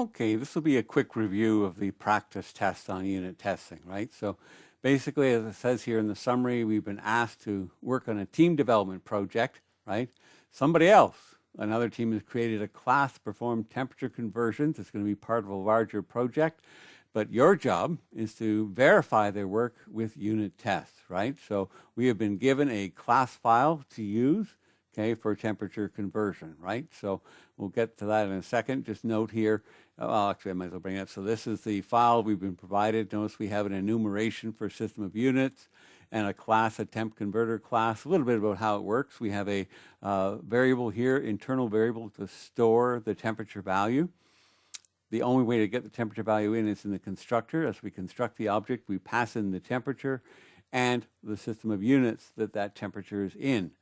Okay, this will be a quick review of the practice test on unit testing, right? So basically, as it says here in the summary, we've been asked to work on a team development project, right? Somebody else, another team has created a class to perform temperature conversions. It's going to be part of a larger project, but your job is to verify their work with unit tests, right? So we have been given a class file to use, okay, for temperature conversion, right? So we'll get to that in a second. Just note here, well, actually I might as well bring it up. So this is the file we've been provided. Notice we have an enumeration for system of units and a class, a temp converter class. A little bit about how it works. We have a variable here, internal variable to store the temperature value. The only way to get the temperature value in is in the constructor. As we construct the object, we pass in the temperature and the system of units that that temperature is in.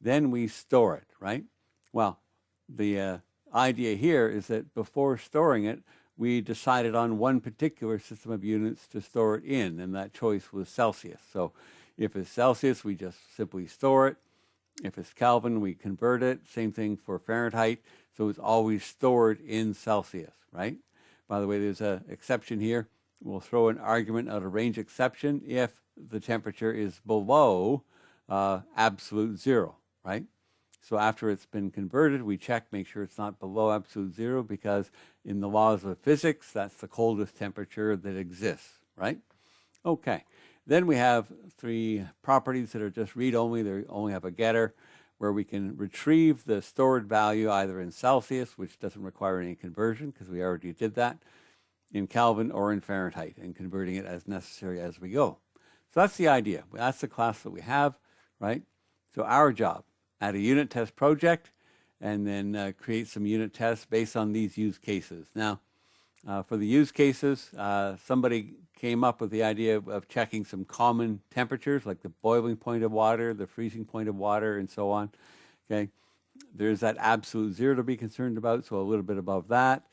Then we store it, right? Well, the idea here is that before storing it, we decided on one particular system of units to store it in, and that choice was Celsius. So if it's Celsius, we just simply store it. If it's Kelvin, we convert it. Same thing for Fahrenheit. So it's always stored in Celsius, right? By the way, there's an exception here. We'll throw an argument out of range exception if the temperature is below absolute zero, right? So after it's been converted, we check, make sure it's not below absolute zero, because in the laws of physics, that's the coldest temperature that exists, right? Okay. Then we have three properties that are just read-only. They only have a getter, where we can retrieve the stored value either in Celsius, which doesn't require any conversion because we already did that, in Kelvin or in Fahrenheit, and converting it as necessary as we go. So that's the idea. That's the class that we have, right? So our job, add a unit test project, and then create some unit tests based on these use cases. Now, for the use cases, somebody came up with the idea of checking some common temperatures, like the boiling point of water, the freezing point of water, and so on. Okay, there's that absolute zero to be concerned about, so a little bit above that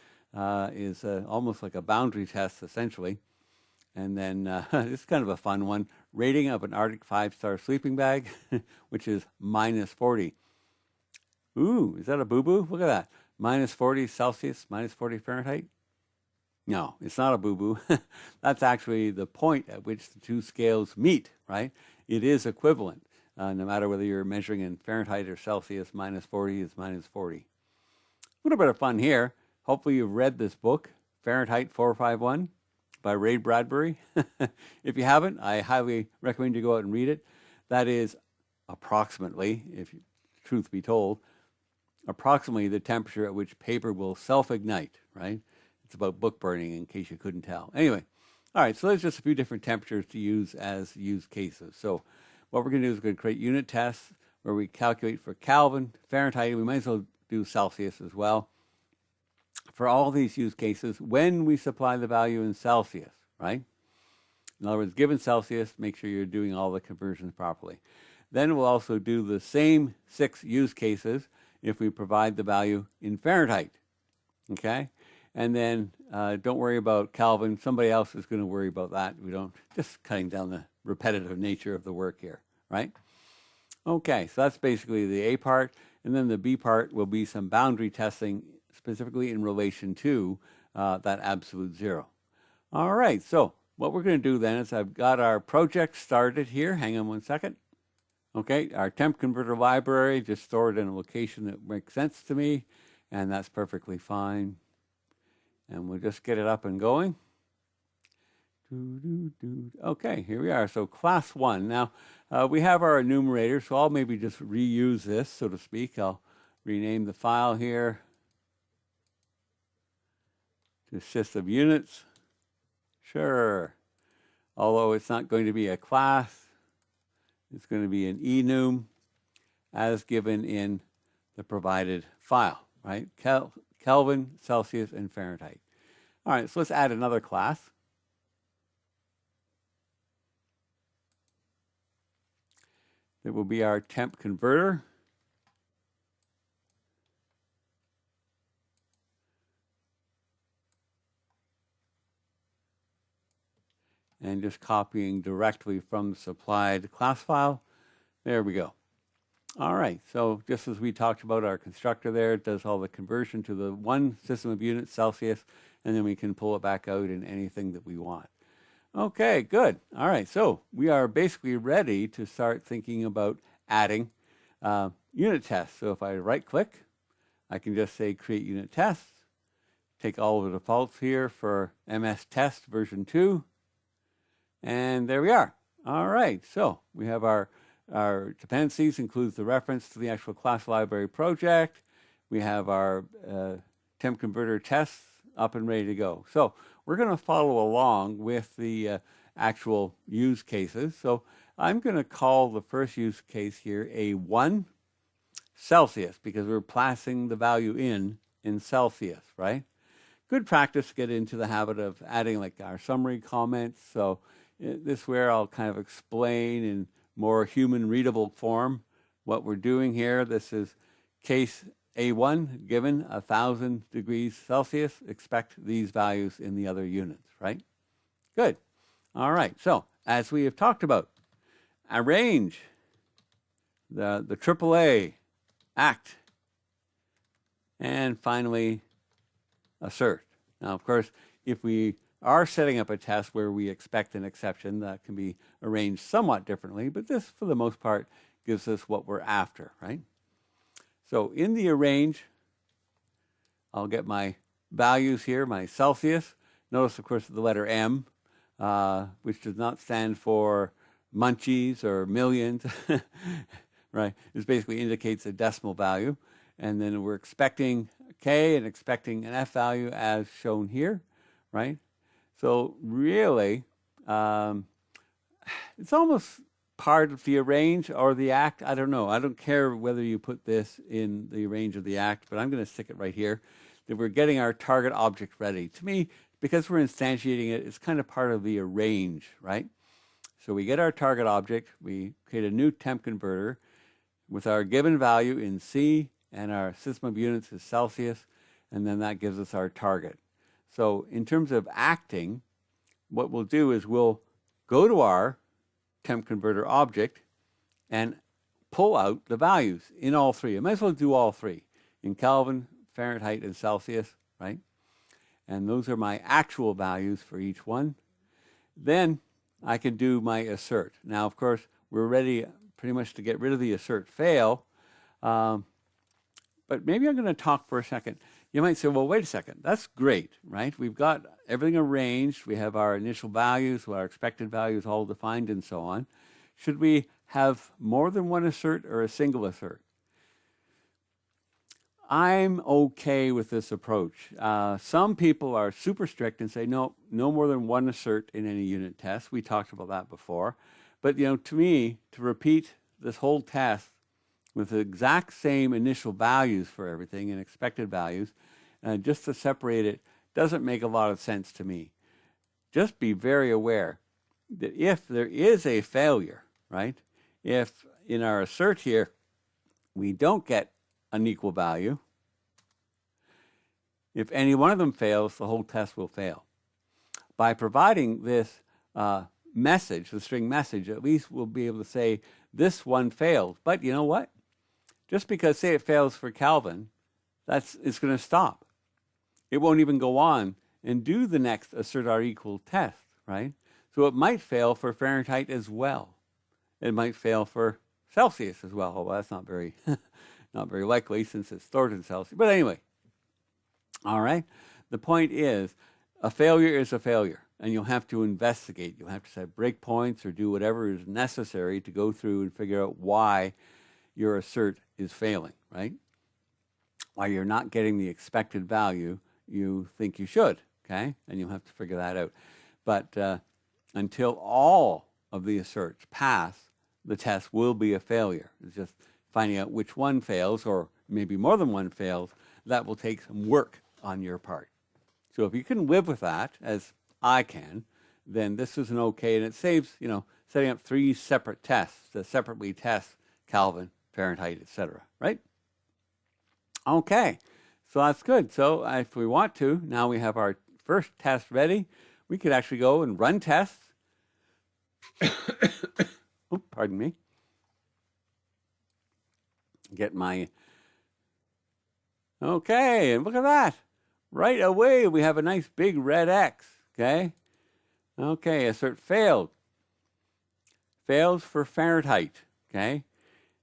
is almost like a boundary test, essentially. And then this is kind of a fun one, rating of an Arctic 5-star sleeping bag, which is -40. Ooh, is that a boo-boo? Look at that. -40 Celsius, -40 Fahrenheit. No, it's not a boo-boo. That's actually the point at which the two scales meet, right? It is equivalent. No matter whether you're measuring in Fahrenheit or Celsius, -40 is -40. A little bit of fun here. Hopefully you've read this book, Fahrenheit 451 by Ray Bradbury. If you haven't, I highly recommend you go out and read it. That is approximately, if truth be told, approximately the temperature at which paper will self-ignite, right? It's about book burning, in case you couldn't tell. Anyway, all right, so there's just a few different temperatures to use as use cases. So what we're going to do is we're going to create unit tests where we calculate for Kelvin, Fahrenheit. We might as well do Celsius as well. For all these use cases, when we supply the value in Celsius, right? In other words, given Celsius, make sure you're doing all the conversions properly. Then we'll also do the same 6 use cases if we provide the value in Fahrenheit, okay? And then don't worry about Kelvin. Somebody else is going to worry about that. We don't, just cutting down the repetitive nature of the work here, right? Okay, so that's basically the A part. And then the B part will be some boundary testing, specifically in relation to that absolute zero. All right, so what we're going to do then is I've got our project started here. Hang on one second. Okay, our temp converter library, just stored in a location that makes sense to me, and that's perfectly fine. And we'll just get it up and going. Okay, here we are. So class 1. Now, we have our enumerator, so I'll maybe just reuse this, so to speak. I'll rename the file here to system of units. Sure. Although it's not going to be a class, it's going to be an enum as given in the provided file, right? Kelvin, Celsius, and Fahrenheit. All right, so let's add another class. That will be our temp converter. And just copying directly from the supplied class file. There we go. All right, so just as we talked about our constructor there, it does all the conversion to the one system of units, Celsius, and then we can pull it back out in anything that we want. Okay, good. All right, so we are basically ready to start thinking about adding unit tests. So if I right-click, I can just say Create Unit Tests, take all of the defaults here for MS Test version 2, and there we are. All right, so we have our dependencies, includes the reference to the actual class library project. We have our temp converter tests up and ready to go. So we're going to follow along with the actual use cases. So I'm going to call the first use case here A1 Celsius, because we're passing the value in Celsius, right? Good practice to get into the habit of adding like our summary comments. So this is where I'll kind of explain in more human readable form what we're doing here. This is case A1, given 1,000 degrees Celsius, expect these values in the other units, right? Good. All right, so as we have talked about, arrange the AAA, act, and finally assert. Now, of course, if we are setting up a test where we expect an exception, that can be arranged somewhat differently, but this, for the most part, gives us what we're after, right? So in the arrange, I'll get my values here, my Celsius. Notice, of course, the letter M, which does not stand for munchies or millions, right? This basically indicates a decimal value. And then we're expecting K and expecting an F value as shown here, right? So really, it's almost part of the arrange or the act. I don't know. I don't care whether you put this in the arrange or the act, but I'm going to stick it right here, that we're getting our target object ready. To me, because we're instantiating it, it's kind of part of the arrange, right? So we get our target object, we create a new temp converter with our given value in C, and our system of units is Celsius, and then that gives us our target. So in terms of acting, what we'll do is we'll go to our temp converter object and pull out the values in all three. I might as well do all three, in Kelvin, Fahrenheit, and Celsius, right? And those are my actual values for each one. Then I can do my assert. Now, of course, we're ready pretty much to get rid of the assert fail, but maybe I'm going to talk for a second. You might say, well, wait a second, that's great, right? We've got everything arranged. We have our initial values, our expected values all defined, and so on. Should we have more than one assert or a single assert? I'm okay with this approach. Some people are super strict and say, no more than one assert in any unit test. We talked about that before. But, to me, to repeat this whole test with the exact same initial values for everything and expected values, just to separate it doesn't make a lot of sense to me. Just be very aware that if there is a failure, right, if in our assert here we don't get an equal value, if any one of them fails, the whole test will fail. By providing this message, the string message, at least we'll be able to say this one failed. But you know what? Just because, say, it fails for Kelvin, it's going to stop. It won't even go on and do the next assert R equal test, right? So it might fail for Fahrenheit as well. It might fail for Celsius as well. Well, that's not very likely since it's stored in Celsius. But anyway, all right. The point is, a failure is a failure, and you'll have to investigate. You'll have to set breakpoints or do whatever is necessary to go through and figure out why your assert is failing, right? Why you're not getting the expected value you think you should, okay? And you'll have to figure that out. But until all of the asserts pass, the test will be a failure. It's just finding out which one fails, or maybe more than one fails. That will take some work on your part. So if you can live with that, as I can, then this is an okay, and it saves, setting up 3 separate tests to separately test Kelvin, Fahrenheit, etc., right? Okay, so that's good. So if we want to, now we have our first test ready. We could actually go and run tests. Oh, pardon me. Get my... Okay, and look at that. right away we have a nice big red X, okay? Okay, assert failed. Fails for Fahrenheit, okay?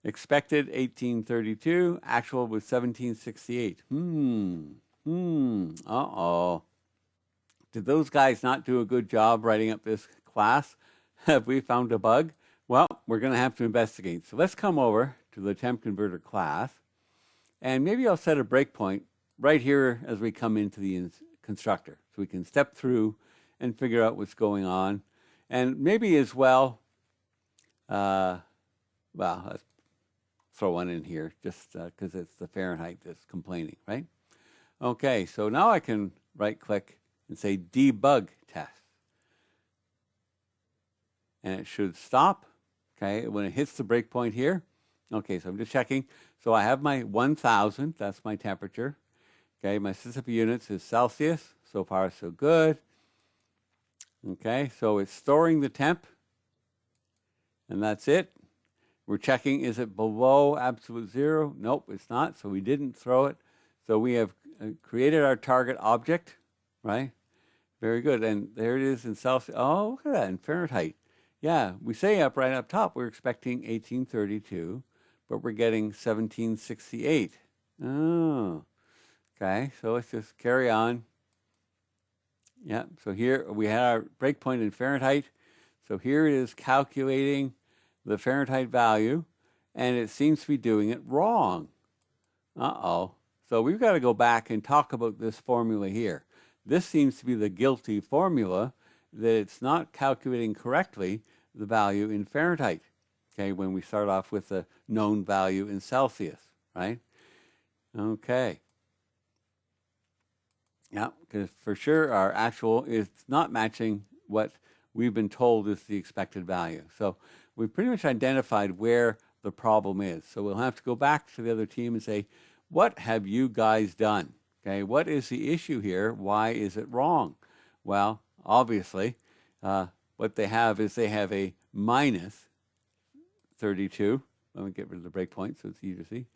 Expected 1832, actual was 1768. Uh-oh. Did those guys not do a good job writing up this class? Have we found a bug? Well, we're going to have to investigate. So let's come over to the temp converter class, and maybe I'll set a breakpoint right here as we come into the constructor, so we can step through and figure out what's going on. And maybe as well, let's throw one in here just because it's the Fahrenheit that's complaining, right? Okay, so now I can right-click and say debug test. And it should stop, okay, when it hits the breakpoint here. Okay, so I'm just checking. So I have my 1,000, that's my temperature. Okay, my system of units is Celsius. So far, so good. Okay, so it's storing the temp, and that's it. We're checking, is it below absolute zero? Nope, it's not, so we didn't throw it. So we have created our target object, right? Very good, and there it is in Celsius. Oh, look at that, in Fahrenheit. Yeah, we say right up top, we're expecting 1832, but we're getting 1768. Oh, okay, so let's just carry on. Yeah, so here we had our breakpoint in Fahrenheit. So here it is calculating the Fahrenheit value, and it seems to be doing it wrong. Uh-oh. So we've got to go back and talk about this formula here. This seems to be the guilty formula, that it's not calculating correctly the value in Fahrenheit, okay, when we start off with a known value in Celsius, right? Okay. Yeah, because for sure our actual is not matching what we've been told is the expected value. So we've pretty much identified where the problem is. So we'll have to go back to the other team and say, what have you guys done? Okay, what is the issue here? Why is it wrong? Well, obviously, what they have is they have a minus 32. Let me get rid of the breakpoint so it's easier to see.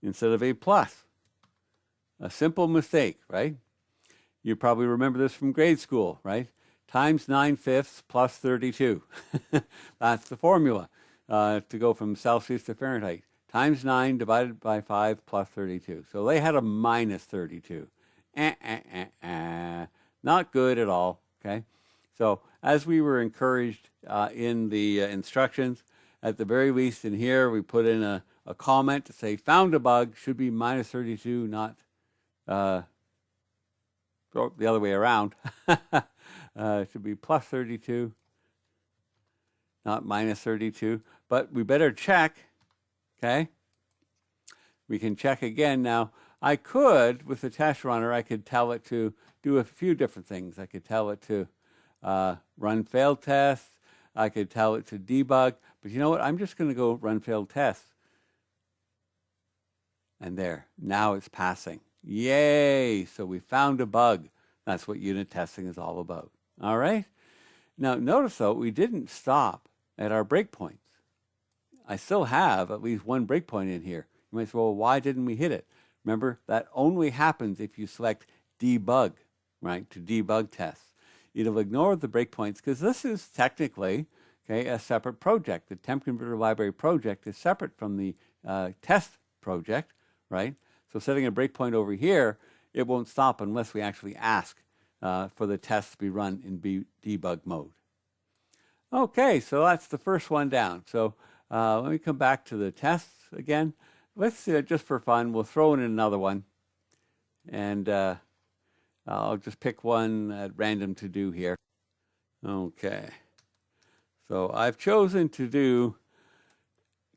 Instead of a plus. A simple mistake, right? You probably remember this from grade school, right? Times 9/5 plus 32. That's the formula to go from Celsius to Fahrenheit. Times 9 divided by 5 plus 32. So they had a minus 32. Not good at all, okay? So as we were encouraged in the instructions, at the very least in here, we put in a comment to say, found a bug, should be minus 32, not the other way around. It should be plus 32, not minus 32. But we better check, okay? We can check again. Now, I could, with the test runner, I could tell it to do a few different things. I could tell it to run failed tests. I could tell it to debug. But you know what? I'm just going to go run failed tests. And there, now it's passing. Yay! So we found a bug. That's what unit testing is all about. All right? Now, notice, though, we didn't stop at our breakpoints. I still have at least one breakpoint in here. You might say, well, why didn't we hit it? Remember, that only happens if you select debug, right, to debug tests. It'll ignore the breakpoints because this is technically, okay, a separate project. The temp converter library project is separate from the test project, right? So setting a breakpoint over here, it won't stop unless we actually ask for the test to be run in debug mode. Okay, so that's the first one down. So let me come back to the tests again. Let's, just for fun, we'll throw in another one. And I'll just pick one at random to do here. Okay. So I've chosen to do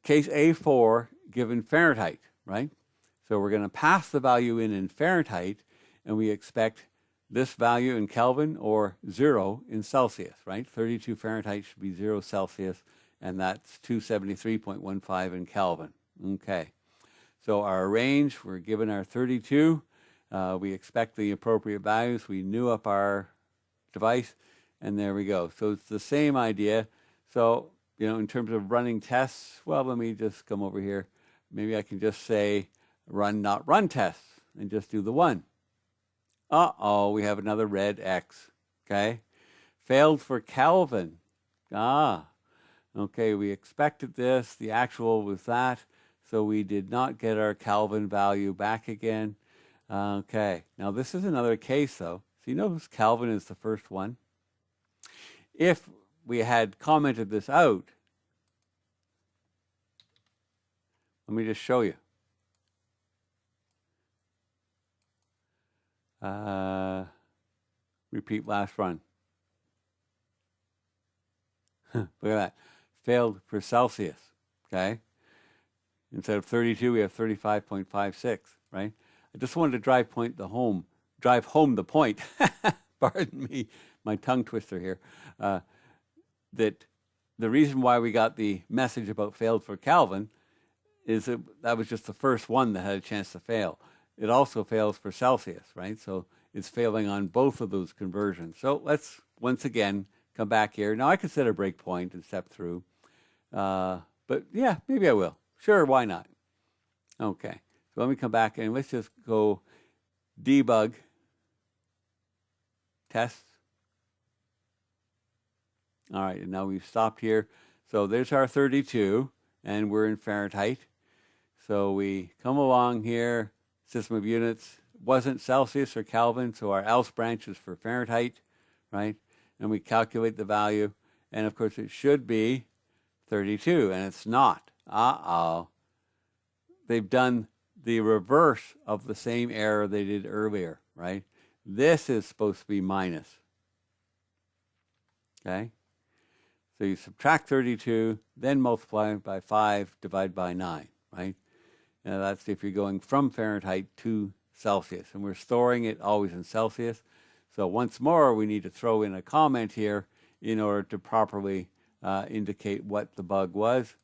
case A4 given Fahrenheit, right? So we're going to pass the value in Fahrenheit, and we expect this value in Kelvin or 0 in Celsius, right? 32 Fahrenheit should be 0 Celsius, and that's 273.15 in Kelvin. Okay. So our range, we're given our 32. We expect the appropriate values. We new up our device, and there we go. So it's the same idea. So, in terms of running tests, well, let me just come over here. Maybe I can just say run, not run tests, and just do the one. Uh-oh, we have another red X, okay? Failed for Kelvin. Okay, we expected this. The actual was that, so we did not get our Kelvin value back again. Okay, now this is another case, though. So you notice Kelvin is the first one. If we had commented this out, let me just show you. Repeat last run. Look at that. Failed for Celsius, okay? Instead of 32, we have 35.56, right? I just wanted to drive home the point, pardon me, my tongue twister here, that the reason why we got the message about failed for Kelvin is that was just the first one that had a chance to fail. It also fails for Celsius, right? So it's failing on both of those conversions. So let's, once again, come back here. Now I could set a breakpoint and step through, but yeah, maybe I will. Sure, why not? Okay, so let me come back and let's just go debug, test. All right, and now we've stopped here. So there's our 32, and we're in Fahrenheit. So we come along here, system of units, wasn't Celsius or Kelvin, so our else branch is for Fahrenheit, right? And we calculate the value, and of course it should be 32, and it's not. They've done the reverse of the same error they did earlier, right? This is supposed to be minus, okay? So you subtract 32, then multiply it by 5, divide by 9, right? And that's if you're going from Fahrenheit to Celsius. And we're storing it always in Celsius. So once more, we need to throw in a comment here in order to properly indicate what the bug was,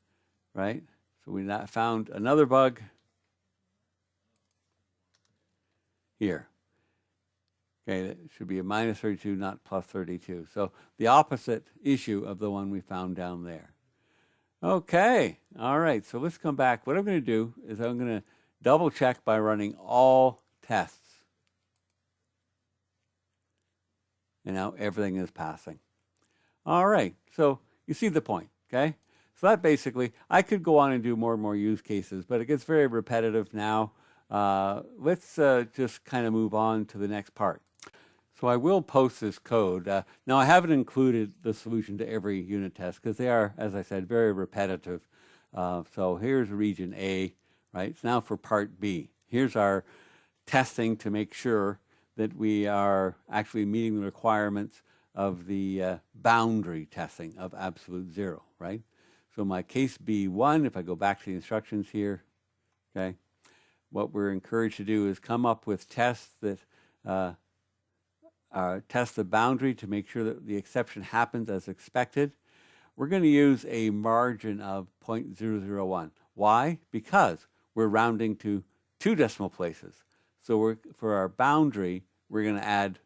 right? So we found another bug here. Okay, that should be a minus 32, not plus 32. So the opposite issue of the one we found down there. Okay, all right, so let's come back. What I'm going to do is I'm going to double check by running all tests. And now everything is passing. All right, so you see the point, okay? So that basically, I could go on and do more and more use cases, but it gets very repetitive now. Let's just kind of move on to the next part. So I will post this code. Now, I haven't included the solution to every unit test because they are, as I said, very repetitive. So here's region A, right? So now for part B. Here's our testing to make sure that we are actually meeting the requirements of the boundary testing of absolute zero, right? So my case B1, if I go back to the instructions here, okay, what we're encouraged to do is come up with tests that test the boundary to make sure that the exception happens as expected. We're going to use a margin of 0.001. Why? Because we're rounding to 2 decimal places. So for our boundary, we're going to add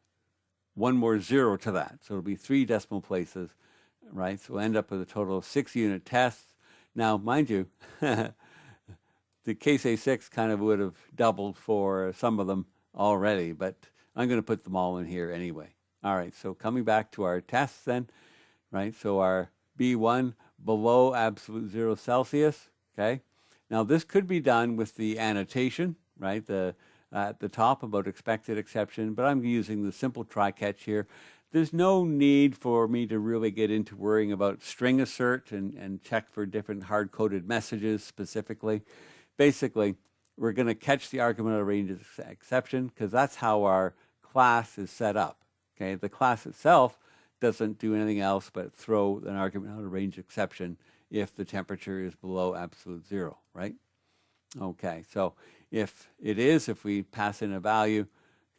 one more 0 to that. So it'll be 3 decimal places, right? So we'll end up with a total of 6 unit tests. Now, mind you, the case A6 kind of would have doubled for some of them already, but I'm going to put them all in here anyway. All right, so coming back to our tests then, right? So our B1 below absolute 0 Celsius, okay? Now this could be done with the annotation, right? At the top about expected exception, but I'm using the simple try-catch here. There's no need for me to really get into worrying about string assert and check for different hard-coded messages specifically. Basically, we're going to catch the argument out of range exception because that's how our class is set up. Okay, the class itself doesn't do anything else but throw an argument out of range exception if the temperature is below absolute 0, right? Okay, so if we pass in a value,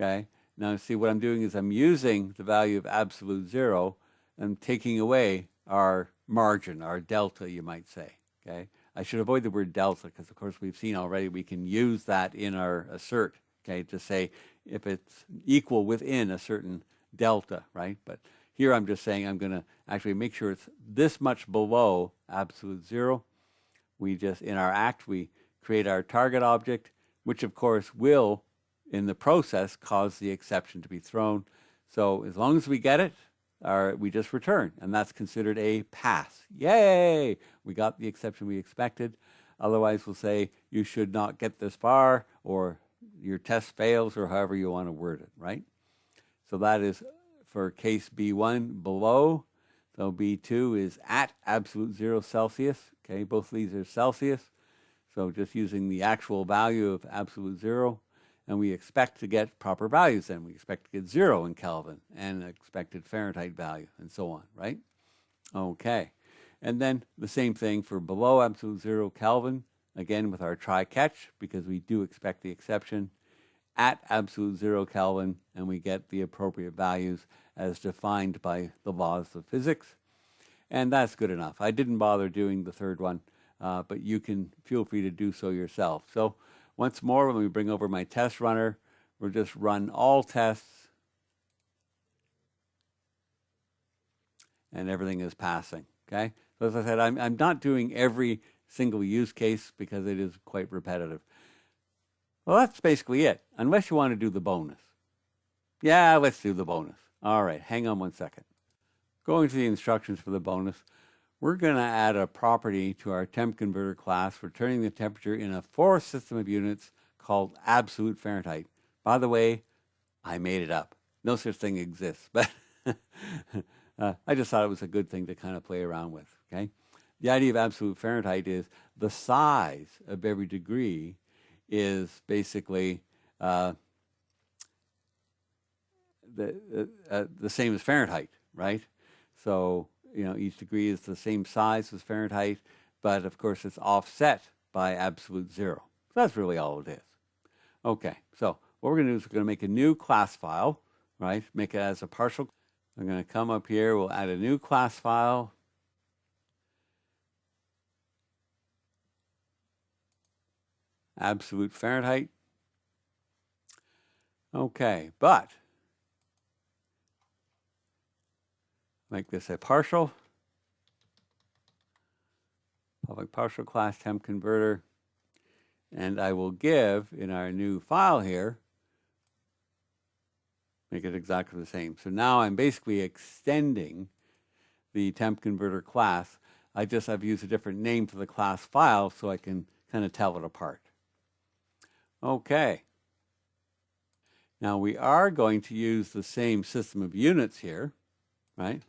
okay, now see what I'm doing is I'm using the value of absolute 0 and taking away our margin, our delta, you might say, okay? I should avoid the word delta because, of course, we've seen already we can use that in our assert, okay, to say if it's equal within a certain delta, right? But here I'm just saying I'm going to actually make sure it's this much below absolute 0. We just, in our act, we create our target object, which, of course, will in the process cause the exception to be thrown. So as long as we get it, we just return, and that's considered a pass. Yay! We got the exception we expected. Otherwise, we'll say you should not get this far, or your test fails, or however you want to word it, right? So that is for case B1 below. So B2 is at absolute 0 Celsius. Okay, both of these are Celsius. So just using the actual value of absolute 0. And we expect to get proper values then. We expect to get 0 in Kelvin and expected Fahrenheit value and so on, right? Okay. And then the same thing for below absolute 0 Kelvin, again with our try-catch, because we do expect the exception at absolute 0 Kelvin, and we get the appropriate values as defined by the laws of physics. And that's good enough. I didn't bother doing the third one, but you can feel free to do so yourself. So once more, when we bring over my test runner, we'll just run all tests, and everything is passing, okay? So as I said, I'm not doing every single use case because it is quite repetitive. Well, that's basically it, unless you want to do the bonus. Yeah, let's do the bonus. All right, hang on one second. Going to the instructions for the bonus, we're going to add a property to our temp converter class, returning the temperature in a fourth system of units called absolute Fahrenheit. By the way, I made it up. No such thing exists, but I just thought it was a good thing to kind of play around with, okay? The idea of absolute Fahrenheit is the size of every degree is basically the same as Fahrenheit, right? So, you know, each degree is the same size as Fahrenheit, but of course it's offset by absolute 0. So that's really all it is. Okay, so what we're going to do is we're going to make a new class file, right? Make it as a partial. I'm going to come up here, we'll add a new class file. Absolute Fahrenheit. Okay, but make this a partial, public partial class temp converter, and I will give in our new file here, make it exactly the same. So now I'm basically extending the temp converter class. I've used a different name for the class file so I can kind of tell it apart. Okay. Now we are going to use the same system of units here, right?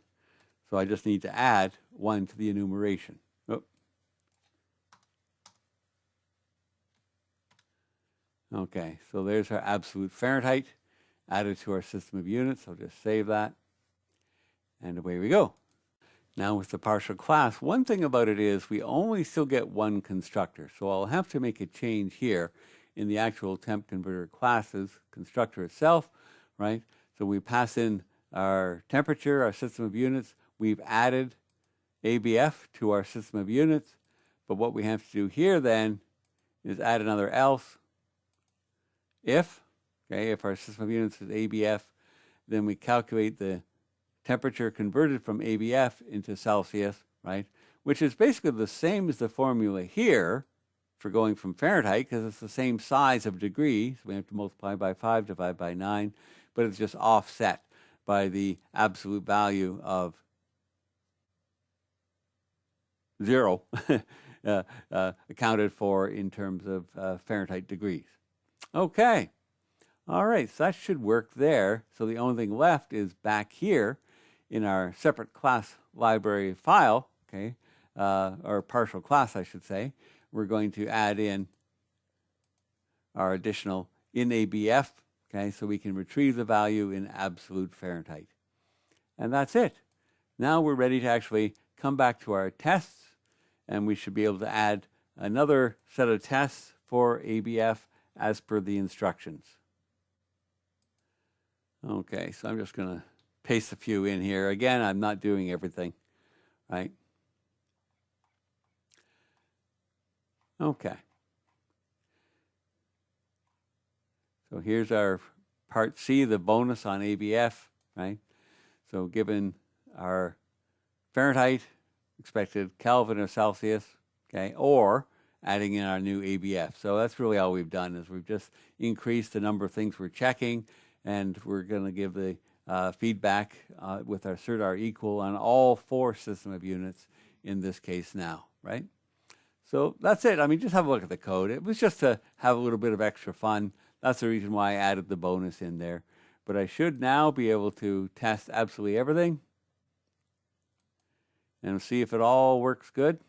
So I just need to add 1 to the enumeration. Oh. Okay, so there's our absolute Fahrenheit added to our system of units. I'll just save that. And away we go. Now with the partial class, one thing about it is we only still get 1 constructor. So I'll have to make a change here in the actual temp converter classes constructor itself, right? So we pass in our temperature, our system of units. We've added ABF to our system of units. But what we have to do here then is add another else. If our system of units is ABF, then we calculate the temperature converted from ABF into Celsius, right? Which is basically the same as the formula here for going from Fahrenheit, because it's the same size of degree. So we have to multiply by 5, divide by 9, but it's just offset by the absolute value of 0 accounted for in terms of Fahrenheit degrees. Okay. All right, so that should work there. So the only thing left is back here in our separate class library file, okay, or partial class, I should say. We're going to add in our additional in ABF, okay, so we can retrieve the value in absolute Fahrenheit. And that's it. Now we're ready to actually come back to our tests, and we should be able to add another set of tests for ABF as per the instructions. Okay, so I'm just going to paste a few in here. Again, I'm not doing everything, right? Okay. So here's our part C, the bonus on ABF, right? So given our Fahrenheit, expected Kelvin or Celsius, okay, or adding in our new ABF. So that's really all we've done, is we've just increased the number of things we're checking, and we're going to give the feedback with our CERDAR equal on all 4 system of units in this case now, right? So that's it. I mean, just have a look at the code. It was just to have a little bit of extra fun. That's the reason why I added the bonus in there. But I should now be able to test absolutely everything and see if it all works good.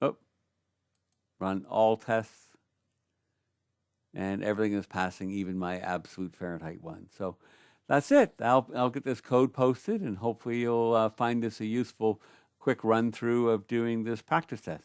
Oh, run all tests, and everything is passing, even my absolute Fahrenheit one. So that's it. I'll get this code posted, and hopefully you'll find this a useful quick run through of doing this practice test.